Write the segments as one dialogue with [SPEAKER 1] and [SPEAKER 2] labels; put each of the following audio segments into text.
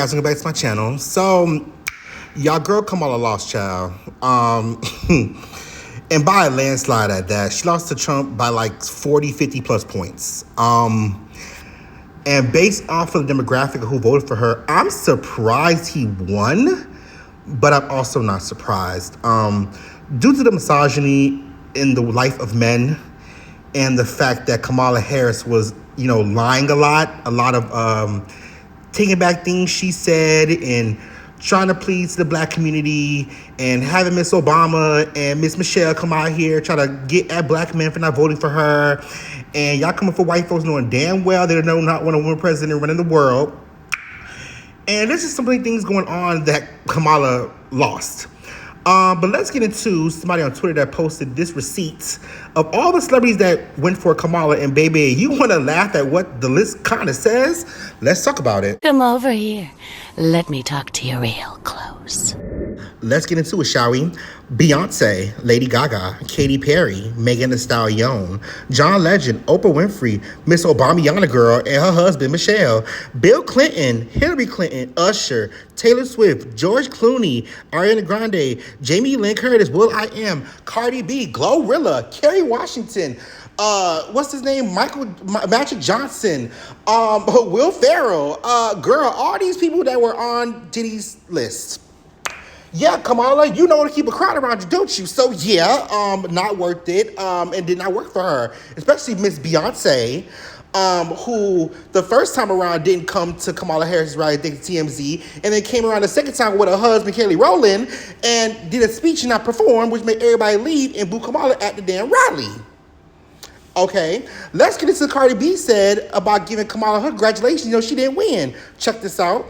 [SPEAKER 1] guys, welcome back to my channel. So, y'all girl Kamala lost, child. And by a landslide at that. She lost to Trump by like 40, 50 plus points. And based off of the demographic of who voted for her, I'm surprised he won, but I'm also not surprised. Due to the misogyny in the life of men and the fact that Kamala Harris was, lying a lot of taking back things she said and trying to please the black community and having Miss Obama and Miss Michelle come out here try to get at black men for not voting for her. And y'all coming for white folks knowing damn well they don't not want a woman president running the world. And there's just so many things going on that Kamala lost. But let's get into somebody on Twitter that posted this receipt of all the celebrities that went for Kamala. And baby, you want to laugh at what the list kind of says? Let's talk about it.
[SPEAKER 2] Come over here. Let me talk to you real close.
[SPEAKER 1] Let's get into it, shall we? Beyonce, Lady Gaga, Katy Perry, Megan Thee Stallion, John Legend, Oprah Winfrey, Miss Obama girl, and her husband, Michelle, Bill Clinton, Hillary Clinton, Usher, Taylor Swift, George Clooney, Ariana Grande, Jamie Lynn Curtis, Will.i.am, Cardi B, Glorilla, Kerry Washington, what's his name? Magic Johnson, Will Ferrell, girl, all these people that were on Diddy's list. Yeah, Kamala, you know to keep a crowd around you, don't you? So yeah, not worth it, and did not work for her, especially Miss Beyonce, who the first time around didn't come to Kamala Harris' rally, I think TMZ, and then came around the second time with her husband, Kelly Rowland, and did a speech and not perform, which made everybody leave and boo Kamala at the damn rally. Okay, let's get into what Cardi B said about giving Kamala her congratulations. She didn't win. Check this out.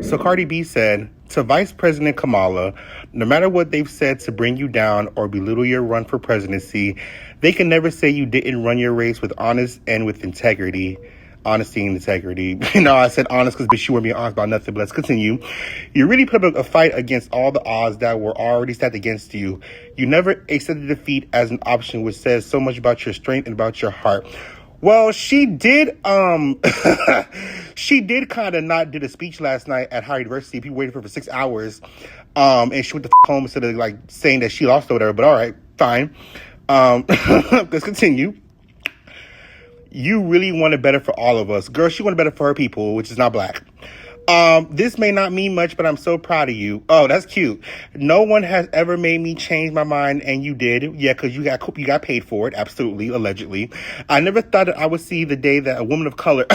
[SPEAKER 1] So Cardi B said, to Vice President Kamala, no matter what they've said to bring you down or belittle your run for presidency, they can never say you didn't run your race with honesty and integrity. I said honest because she wouldn't be honest about nothing, but let's continue. You really put up a fight against all the odds that were already stacked against you. You never accepted defeat as an option, which says so much about your strength and about your heart. Well, she did kind of not did a speech last night at Howard University. People waited for 6 hours. And she went the home instead of like saying that she lost or whatever, but all right, fine. Let's continue. You really wanted better for all of us. Girl, she wanted better for her people, which is not black. This may not mean much, but I'm so proud of you. Oh, that's cute. No one has ever made me change my mind, and you did. Yeah, because you got paid for it. Absolutely, allegedly. I never thought that I would see the day that a woman of color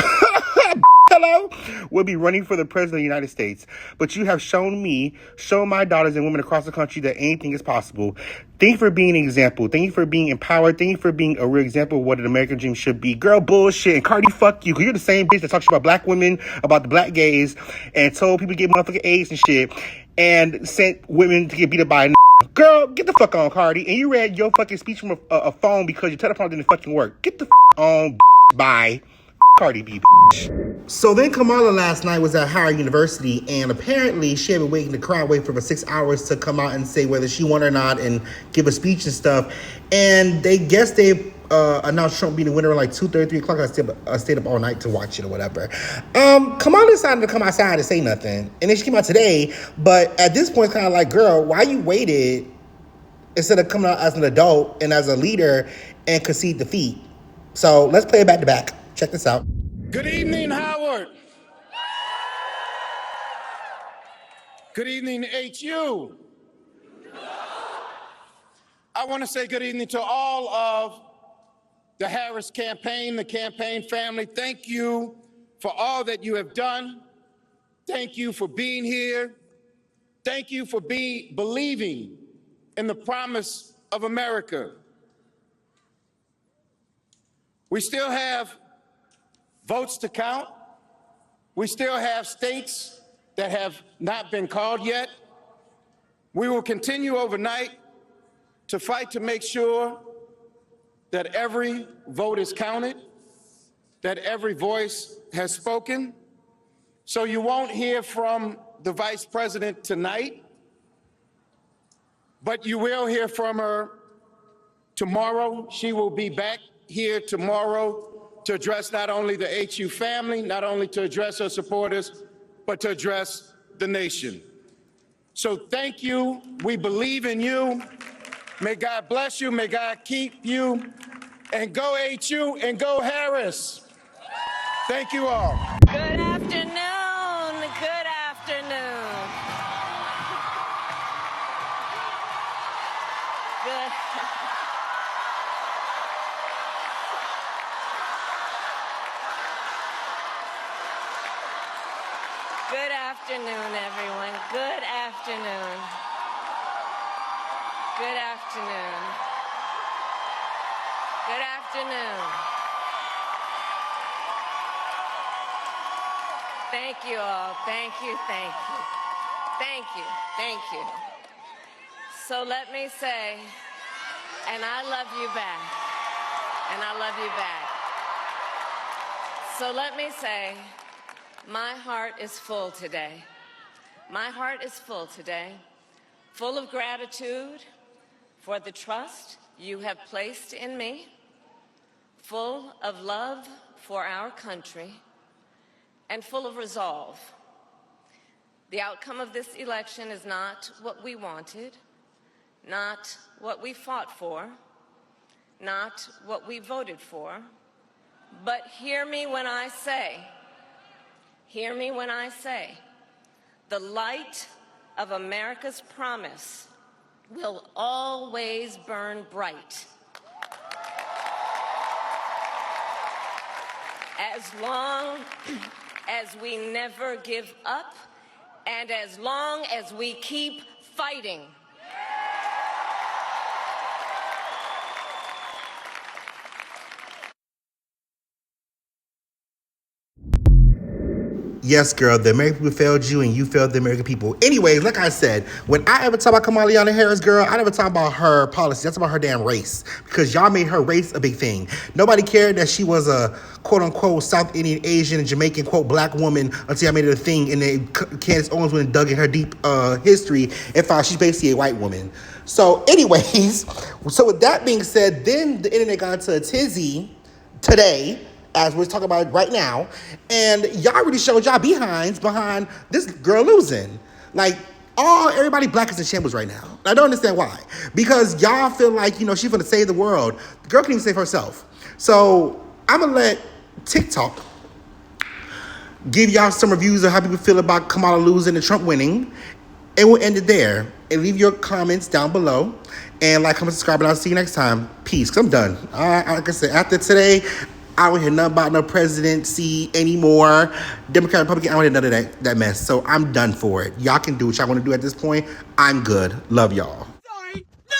[SPEAKER 1] will be running for the president of the United States. But you have shown my daughters and women across the country that anything is possible. Thank you for being an example. Thank you for being empowered. Thank you for being a real example of what an American dream should be. Girl, bullshit. And Cardi, fuck you. Because you're the same bitch that talks about black women, about the black gays, and told people to get motherfucking AIDS and shit, and sent women to get beat up by a Girl, get the fuck on, Cardi. And you read your fucking speech from a phone because your telephone didn't fucking work. Get the fuck on, bye. Cardi B, So then Kamala last night was at Howard University, and apparently she had been waiting, the crowd waiting for 6 hours to come out and say whether she won or not and give a speech and stuff. And they announced Trump being the winner at like 2:30, 3 o'clock. I stayed up all night to watch it or whatever. Kamala decided to come outside and say nothing. And then she came out today, but at this point it's kind of like, girl, why you waited instead of coming out as an adult and as a leader and concede defeat? So let's play it back to back. Check this out.
[SPEAKER 3] Good evening, Howard. Good evening, HU. I want to say good evening to all of the Harris campaign, the campaign family. Thank you for all that you have done. Thank you for being here. Thank you for believing in the promise of America. We still have votes to count. We still have states that have not been called yet. We will continue overnight to fight to make sure that every vote is counted, that every voice has spoken. So you won't hear from the vice president tonight, but you will hear from her tomorrow. She will be back here tomorrow to address not only the HU family, not only to address her supporters, but to address the nation. So thank you. We believe in you. May God bless you. May God keep you. And go HU and go Harris. Thank you all.
[SPEAKER 4] Good afternoon. Good afternoon. Good. Good afternoon, everyone. Good afternoon. Good afternoon. Good afternoon. Thank you all. Thank you, thank you. Thank you, thank you. So let me say, and I love you back. And I love you back. So let me say, my heart is full today. My heart is full today, full of gratitude for the trust you have placed in me, full of love for our country, and full of resolve. The outcome of this election is not what we wanted, not what we fought for, not what we voted for, but hear me when I say, the light of America's promise will always burn bright. As long as we never give up, and as long as we keep fighting.
[SPEAKER 1] Yes, girl, the American people failed you and you failed the American people. Anyways, like I said, when I ever talk about Kamala Harris, girl, I never talk about her policy. That's about her damn race. Because y'all made her race a big thing. Nobody cared that she was a quote-unquote South Indian, Asian, Jamaican, quote, black woman until I made it a thing. And then Candace Owens went and dug in her deep history and found she's basically a white woman. So anyways, so with that being said, then the internet got into a tizzy today, as we're talking about right now, and y'all really showed y'all behinds behind this girl losing. Like, everybody black is in shambles right now. I don't understand why. Because y'all feel like, she's gonna save the world. The girl can't even save herself. So I'm gonna let TikTok give y'all some reviews of how people feel about Kamala losing and Trump winning. And we'll end it there. And leave your comments down below. And like, comment, subscribe, and I'll see you next time. Peace, because I'm done. Like I said, after today, I don't hear nothing about no presidency anymore. Democrat, Republican, I don't hear none of that mess. So I'm done for it. Y'all can do what y'all want to do at this point. I'm good. Love y'all.
[SPEAKER 5] Sorry. No!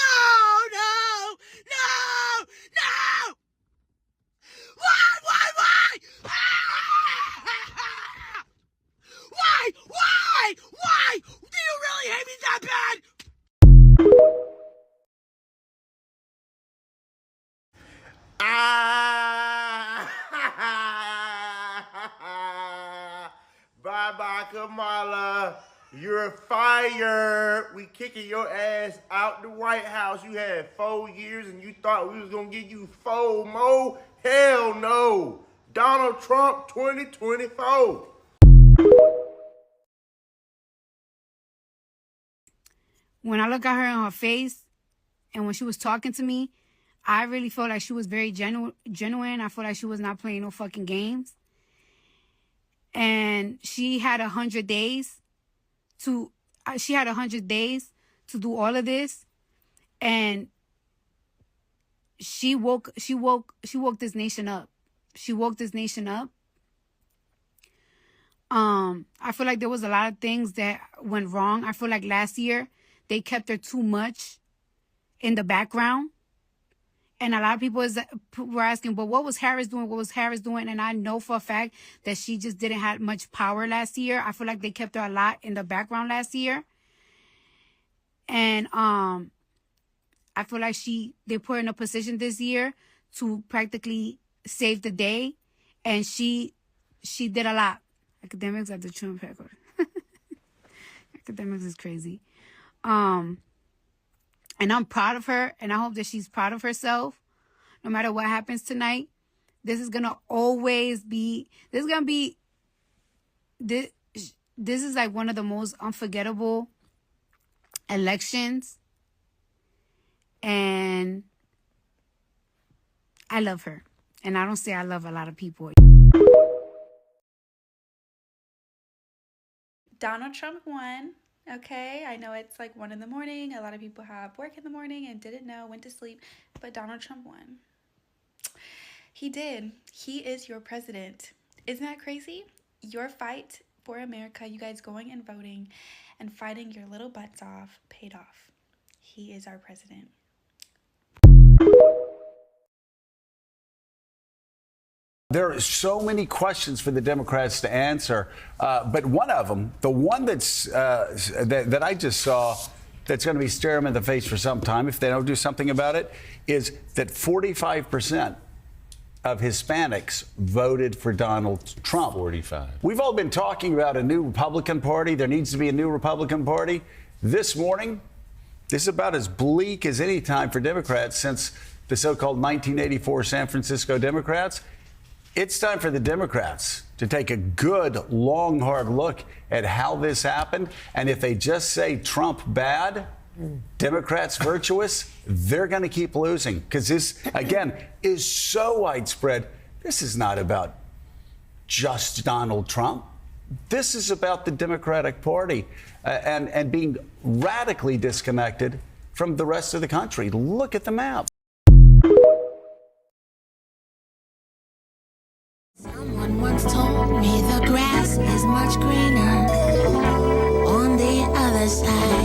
[SPEAKER 5] Why? Why? Do you really hate me that bad?
[SPEAKER 6] Bye-bye, Kamala. You're fired. We kicking your ass out the White House. You had 4 years and you thought we was going to give you 4 more? Hell no. Donald Trump 2024.
[SPEAKER 7] When I look at her in her face and when she was talking to me, I really felt like she was very genuine. I felt like she was not playing no fucking games. And she had 100 days to do all of this. And she woke this nation up. She woke this nation up. I feel like there was a lot of things that went wrong. I feel like last year they kept her too much in the background. And a lot of people were asking, but what was Harris doing? What was Harris doing? And I know for a fact that she just didn't have much power last year. I feel like they kept her a lot in the background last year. And I feel like they put her in a position this year to practically save the day. And she did a lot. Academics are the Trump record. Academics is crazy. And I'm proud of her, and I hope that she's proud of herself. No matter what happens tonight, this is gonna always be. this is like one of the most unforgettable elections. And I love her. And I don't say I love a lot of people.
[SPEAKER 8] Donald Trump won. Okay, I know it's like 1 a.m. A lot of people have work in the morning and didn't know, went to sleep, but Donald Trump won. He did. He is your president. Isn't that crazy? Your fight for America, you guys going and voting and fighting your little butts off, paid off. He is our president.
[SPEAKER 9] There are so many questions for the Democrats to answer, but one of them, the one that I just saw that's going to be staring them in the face for some time if they don't do something about it, is that 45% of Hispanics voted for Donald Trump.
[SPEAKER 10] 45.
[SPEAKER 9] We've all been talking about a new Republican Party. There needs to be a new Republican Party. This morning, this is about as bleak as any time for Democrats since the so-called 1984 San Francisco Democrats. It's time for the Democrats to take a good, long, hard look at how this happened. And if they just say Trump bad, Democrats virtuous, they're going to keep losing. Because this, again, is so widespread. This is not about just Donald Trump. This is about the Democratic Party and being radically disconnected from the rest of the country. Look at the map.
[SPEAKER 2] Someone once told me the grass is much greener on the other side.